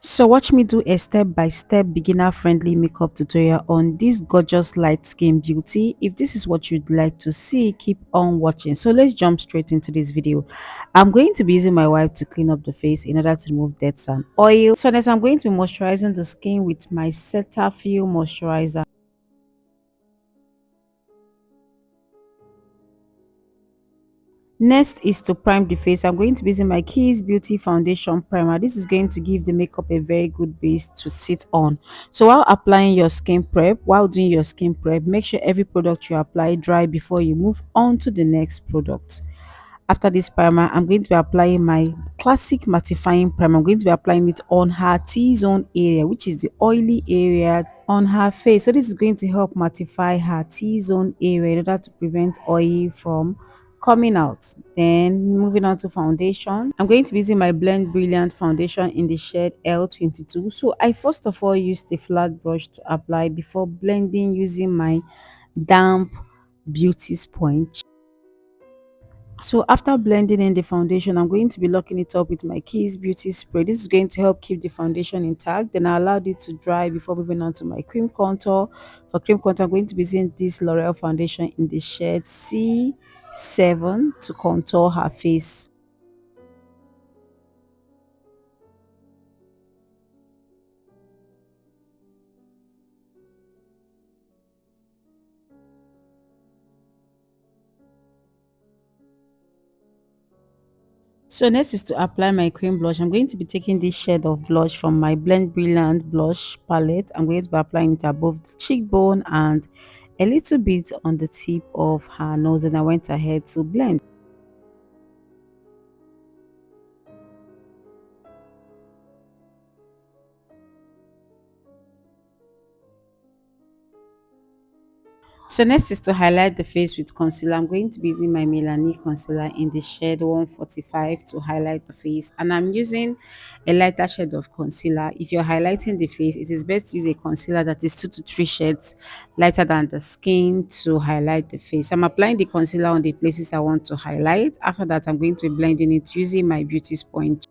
So watch me do a step-by-step beginner-friendly makeup tutorial on this gorgeous light skin beauty. If this is what you'd like to see, keep on watching. So let's jump straight into this video. I'm going to be using my wipe to clean up the face in order to remove dead and oil. So next I'm going to be moisturizing the skin with my Cetaphil moisturizer. Next is to prime the face. I'm going to be using my Keys Beauty Foundation Primer. This is going to give the makeup a very good base to sit on. So while applying your skin prep, while doing your skin prep, make sure every product you apply dry before you move on to the next product. After this primer, I'm going to be applying my classic mattifying primer. I'm going to be applying it on her T-zone area, which is the oily areas on her face. So this is going to help mattify her T-zone area in order to prevent oil from coming out. Then moving on to foundation, I'm going to be using my Blend Brilliant foundation in the shade L22. So I first of all used a flat brush to apply before blending using my damp beauty sponge. So after blending in the foundation, I'm going to be locking it up with my Keys Beauty Spray. This is going to help keep the foundation intact. Then I allowed it to dry before moving on to my cream contour. For cream contour, I'm going to be using this L'Oreal foundation in the shade C7 to contour her face. So next is to apply my cream blush. I'm going to be taking this shade of blush from my Blend Brilliant blush palette. I'm going to be applying it above the cheekbone and a little bit on the tip of her nose. And I went ahead to blend. So next is to highlight the face with concealer. I'm going to be using my Milani concealer in the shade 145 to highlight the face. And I'm using a lighter shade of concealer. If you're highlighting the face, it is best to use a concealer that is 2 to 3 shades lighter than the skin to highlight the face. I'm applying the concealer on the places I want to highlight. After that, I'm going to be blending it using my beauty sponge.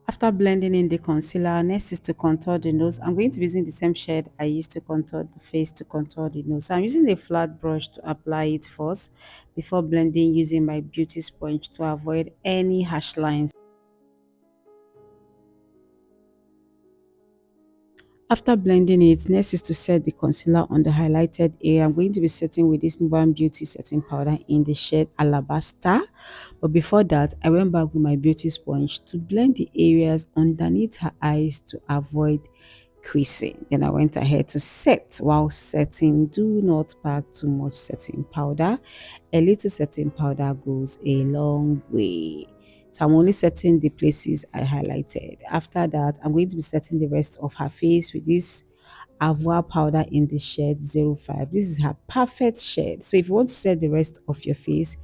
After blending in the concealer, next is to contour the nose. I'm going to be using the same shade I used to contour the face to contour the nose. So I'm using a flat brush to apply it first before blending using my beauty sponge to avoid any harsh lines. After blending it, next is to set the concealer on the highlighted area. I'm going to be setting with this One Beauty setting powder in the shade Alabaster. But before that, I went back with my beauty sponge to blend the areas underneath her eyes to avoid creasing. Then I went ahead to set. While setting, do not pack too much setting powder. A little setting powder goes a long way. So I'm only setting the places I highlighted. After that, I'm going to be setting the rest of her face with this Avoir powder in the shade 05. This is her perfect shade. So if you want to set the rest of your face,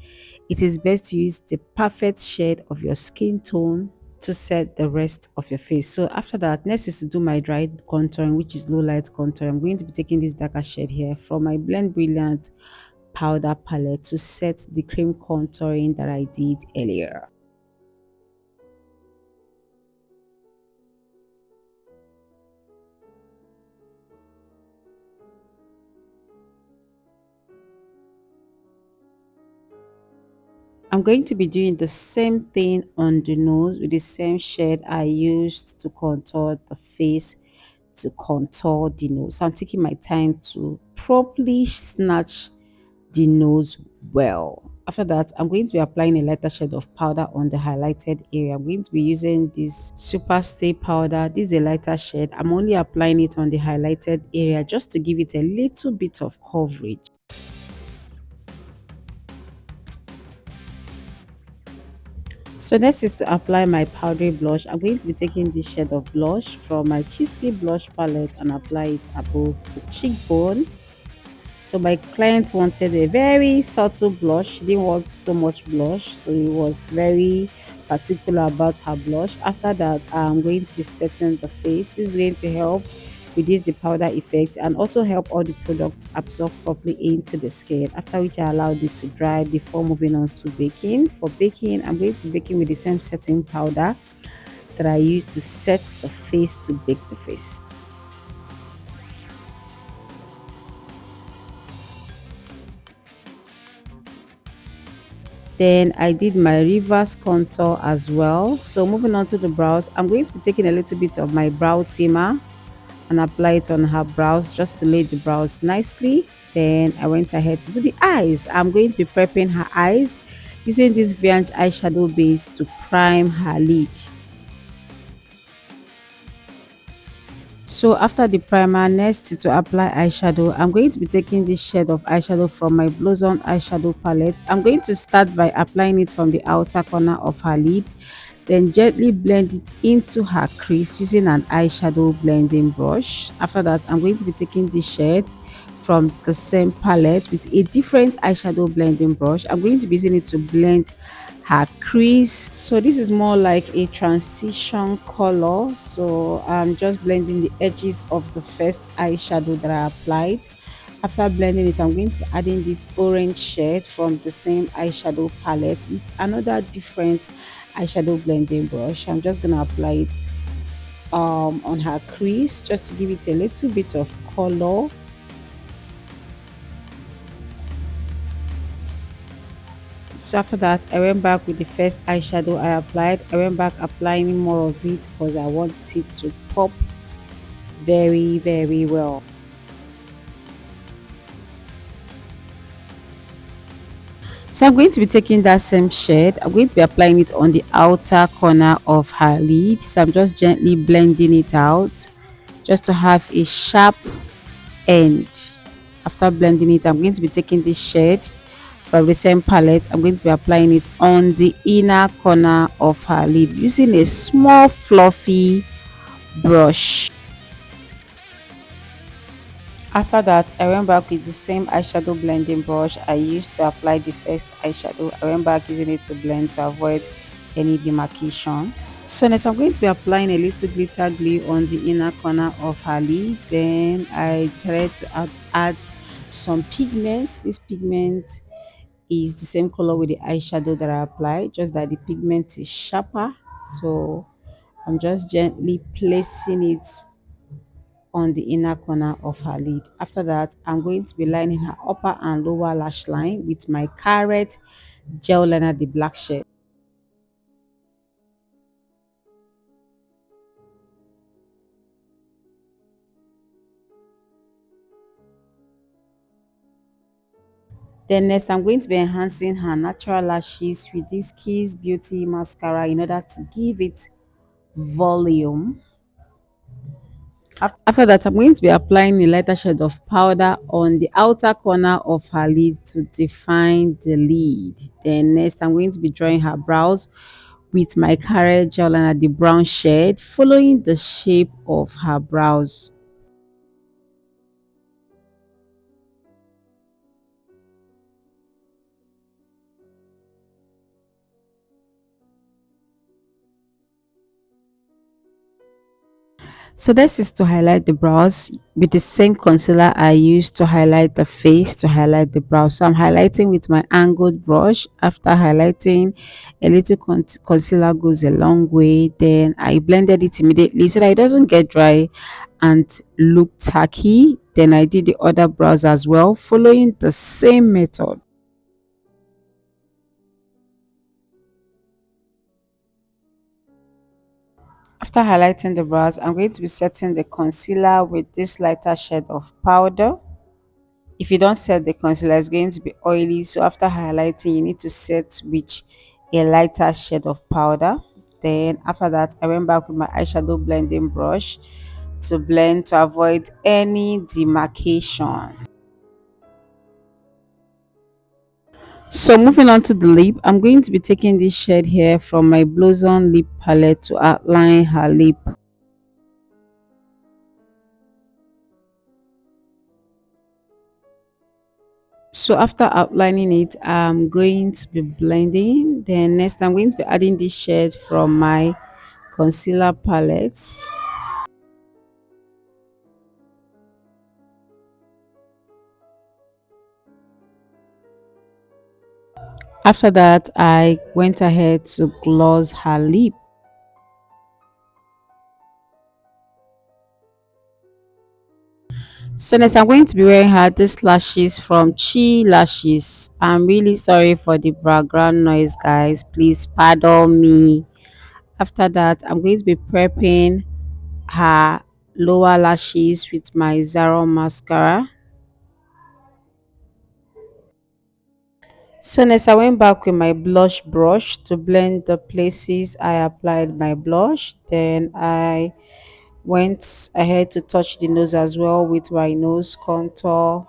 it is best to use the perfect shade of your skin tone to set the rest of your face. So after that, next is to do my dry contouring, which is low light contour. I'm going to be taking this darker shade here from my Blend Brilliant powder palette to set the cream contouring that I did earlier. I'm going to be doing the same thing on the nose with the same shade I used to contour the face to contour the nose. So I'm taking my time to properly snatch the nose well. After that, I'm going to be applying a lighter shade of powder on the highlighted area. I'm going to be using this Super Stay powder. This is a lighter shade. I'm only applying it on the highlighted area just to give it a little bit of coverage. So next is to apply my powdery blush. I'm going to be taking this shade of blush from my Cheesecake blush palette and apply it above the cheekbone So my client wanted a very subtle blush. She didn't want so much blush, so he was very particular about her blush. After that, I'm going to be setting the face. This is going to help reduce the powder effect and also help all the products absorb properly into the skin. After which, I allowed it to dry before moving on to baking. For baking, I'm going to be baking with the same setting powder that I use to set the face to bake the face. Then I did my reverse contour as well. So moving on to the brows, I'm going to be taking a little bit of my brow tamer and apply it on her brows just to lay the brows nicely. Then I went ahead to do the eyes. I'm going to be prepping her eyes using this Viange eyeshadow base to prime her lid. So after the primer, next is to apply eyeshadow. I'm going to be taking this shade of eyeshadow from my Blossom eyeshadow palette. I'm going to start by applying it from the outer corner of her lid, then gently blend it into her crease using an eyeshadow blending brush. After that, I'm going to be taking this shade from the same palette with a different eyeshadow blending brush. I'm going to be using it to blend her crease. So this is more like a transition color, so I'm just blending the edges of the first eyeshadow that I applied. After blending it, I'm going to be adding this orange shade from the same eyeshadow palette with another different eyeshadow blending brush. I'm just going to apply it on her crease just to give it a little bit of color. So after that, I went back with the first eyeshadow I applied. I went back applying more of it because I want it to pop very well. So I'm going to be taking that same shade. I'm going to be applying it on the outer corner of her lid. So I'm just gently blending it out just to have a sharp end. After blending it, I'm going to be taking this shade from the same palette. I'm going to be applying it on the inner corner of her lid using a small fluffy brush. After that, I went back with the same eyeshadow blending brush I used to apply the first eyeshadow. I went back using it to blend to avoid any demarcation. So next, I'm going to be applying a little glitter glue on the inner corner of her lid. Then I decided to add some pigment. This pigment is the same color with the eyeshadow that I applied, just that the pigment is sharper. So I'm just gently placing it on the inner corner of her lid. After that, I'm going to be lining her upper and lower lash line with my Carrot gel liner, the black shade. Then next, I'm going to be enhancing her natural lashes with this Kiss Beauty mascara in order to give it volume. After that, I'm going to be applying a lighter shade of powder on the outer corner of her lid to define the lid. Then next, I'm going to be drawing her brows with my Carrot gel liner, the brown shade, following the shape of her brows. So this is to highlight the brows with the same concealer I used to highlight the face to highlight the brows. So I'm highlighting with my angled brush. After highlighting, a little concealer goes a long way. Then I blended it immediately so that it doesn't get dry and look tacky. Then I did the other brows as well, following the same method. After highlighting the brows, I'm going to be setting the concealer with this lighter shade of powder. If you don't set the concealer, it's going to be oily, so after highlighting you need to set with a lighter shade of powder. Then after that, I went back with my eyeshadow blending brush to blend to avoid any demarcation. So moving on to the lip, I'm going to be taking this shade here from my Blossom lip palette to outline her lip. So after outlining it, I'm going to be blending. Then next I'm going to be adding this shade from my concealer palettes. After that, I went ahead to gloss her lip. So next I'm going to be wearing her these lashes from Chi Lashes. I'm really sorry for the background noise, guys. Please pardon me. After that, I'm going to be prepping her lower lashes with my Zara mascara. So next I went back with my blush brush to blend the places I applied my blush. Then I went ahead to touch the nose as well with my nose contour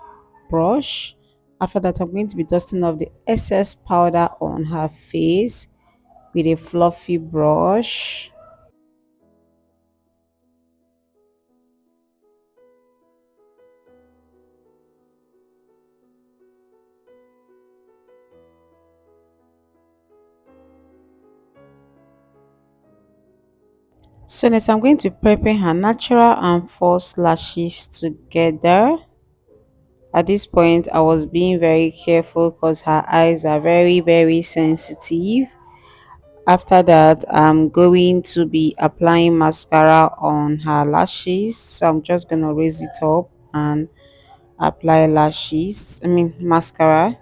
brush. After that, I'm going to be dusting off the excess powder on her face with a fluffy brush. So next I'm going to be prepping her natural and false lashes together. At this point I was being very careful because her eyes are very sensitive. After that, I'm going to be applying mascara on her lashes. So I'm just gonna raise it up and apply lashes. I mean mascara.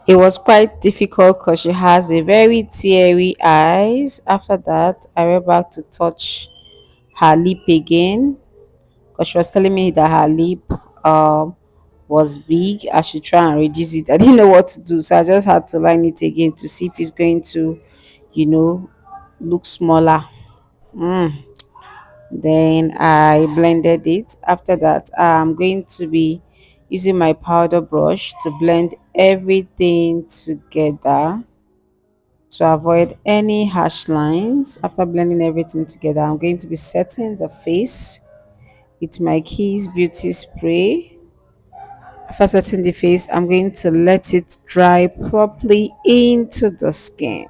It was quite difficult because she has a very teary eyes. After that, I went back to touch her lip again because she was telling me that her lip was big. I should try and reduce it. I didn't know what to do, so I just had to line it again to see if it's going to, you know, look smaller. Mm. Then I blended it. After that, I'm going to be using my powder brush to blend everything together to avoid any harsh lines. After blending everything together, I'm going to be setting the face with my Keys Beauty Spray. After setting the face, I'm going to let it dry properly into the skin.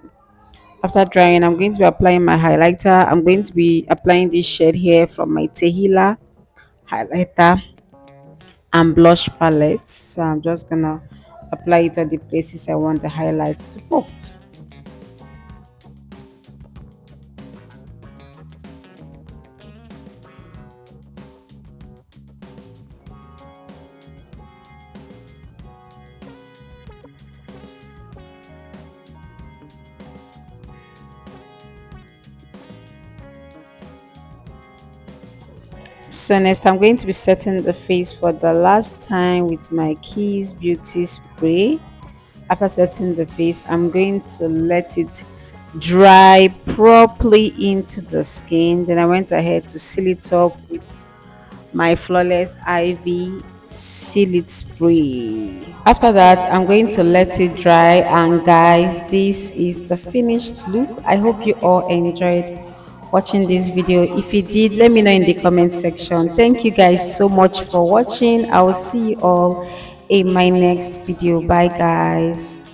After drying, I'm going to be applying my highlighter. I'm going to be applying this shade here from my Tehila highlighter and blush palette. So I'm just gonna apply it on the places I want the highlights to pop. So next I'm going to be setting the face for the last time with my Keys Beauty Spray. After setting the face, I'm going to let it dry properly into the skin. Then I went ahead to seal it up with my Flawless Ivy Seal It Spray. After that, I'm going to let it dry, and guys, this is the finished look. I hope you all enjoyed watching this video. If you did, let me know in the comment section. Thank you guys so much for watching. I will see you all in my next video. Bye guys.